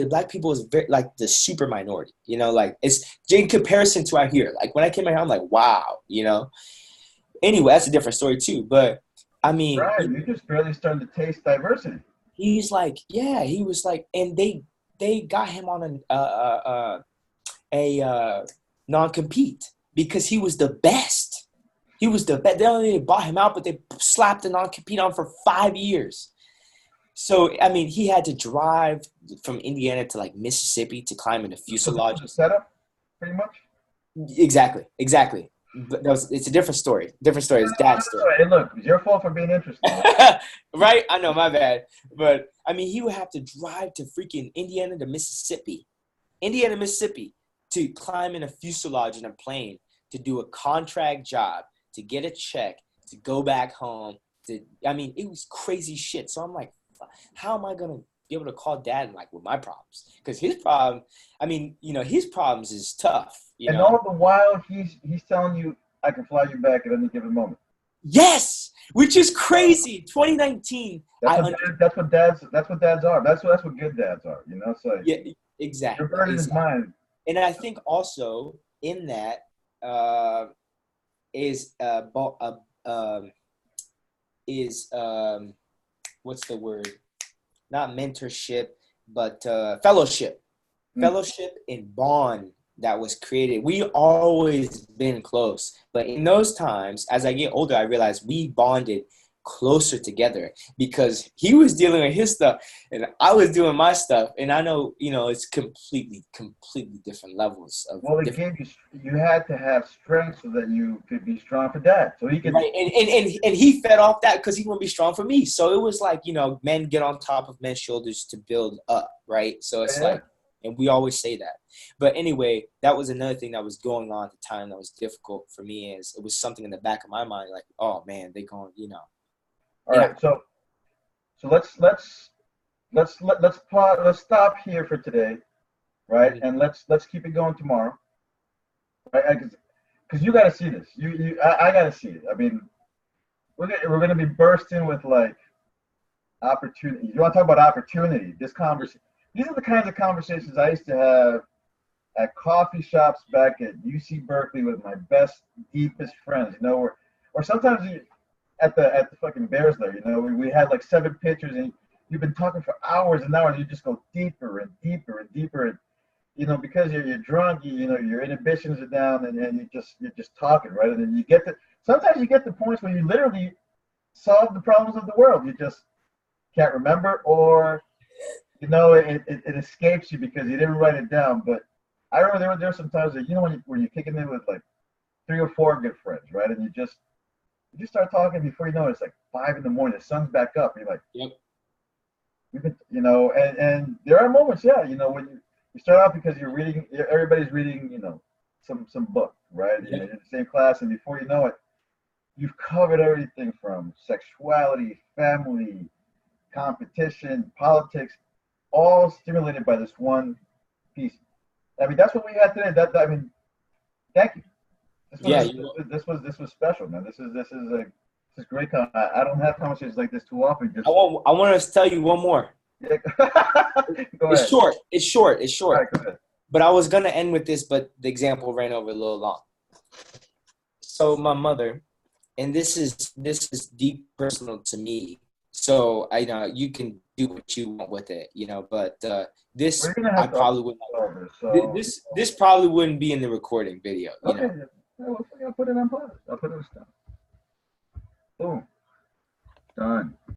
the black people is very like the super minority, you know, like it's in comparison to out here. Like when I came out here, I'm like, wow, you know. Anyway, that's a different story too. But I mean, Right, you're just barely starting to taste diversity. he's like, yeah, he was like, and they got him on a non-compete because he was the best. He was the best. They only bought him out, but they slapped the non-compete on for 5 years. So, I mean, he had to drive from Indiana to like Mississippi to climb in the So this was a fuselages. setup, pretty much. Exactly, exactly. But it's a different story. Different story. It's dad's story. Hey, look, it's your fault for being interested. Right? I know, my bad. But, I mean, he would have to drive to freaking Indiana to Mississippi. Indiana, Mississippi, to climb in a fuselage in a plane, to do a contract job, to get a check, to go back home. I mean, it was crazy shit. So I'm like, how am I going to be able to call dad like with my problems? Because his problem, I mean, you know, his problems is tough, you And know. all the while, he's telling you, I can fly you back at any given moment. Yes, which is crazy. 2019. That's what dads are. That's what good dads are. You know, it's like Yeah, you're exactly, burning his exactly. mind. And I think also in that is is what's the word? Not mentorship, but fellowship. Mm. Fellowship and bond that was created. We always been close, but in those times, as I get older, I realized we bonded closer together because he was dealing with his stuff and I was doing my stuff. And I know, you know, it's completely different levels of Well, it different. gave you. You had to have strength so that you could be strong for dad. So he could. Right. And he fed off that because he want to be strong for me. So it was like, you know, men get on top of men's shoulders to build up. Right. So it's Yeah. like, and we always say that. But anyway, that was another thing that was going on at the time that was difficult for me is it was something in the back of my mind like, oh man, they going, you know, All and I, right. So let's pause. Let's stop here for today, right? mhm. And let's keep it going tomorrow, right? Because you got to see this. I got to see it. I mean, we're gonna be bursting with like opportunity. You want to talk about opportunity? This conversation. These are the kinds of conversations I used to have at coffee shops back at UC Berkeley with my best, deepest friends. You know, or sometimes at the fucking Bears there. You know, we had like 7 pitchers, and you've been talking for hours and hours. You just go deeper and deeper and deeper, and you know because you're drunk. You know your inhibitions are down, and you're just talking, right? And then you get to sometimes you get to points where you literally solve the problems of the world. You just can't remember, or you know it escapes you because you didn't write it down. But I remember there were some times that you know when you're kicking in with like 3 or 4 good friends, right? And you just start talking before you know it, it's like 5 in the morning. The sun's back up. You're like, Yep. you know, and there are moments, yeah, you know, when you start out because you're reading, everybody's reading, you know, some book, right? You're Yep. in the same class, and before you know it, you've covered everything from sexuality, family, competition, politics, all stimulated by this one piece. I mean, that's what we had today. I mean, thank you. Yeah. This was special, man. This is great. I don't have conversations like this too often. Just I want to tell you one more. yeah. Go It's ahead. short. It's short. It's All right, short. go ahead. But I was gonna end with this, but the example ran over a little long. So my mother, and this is deep personal to me. So I know you can do what you want with it, you know. But We're this gonna I have to probably would upload this. not. So This probably wouldn't be in the recording video, you okay, know. I'll put it on pause. I'll put it on stop. Boom, done.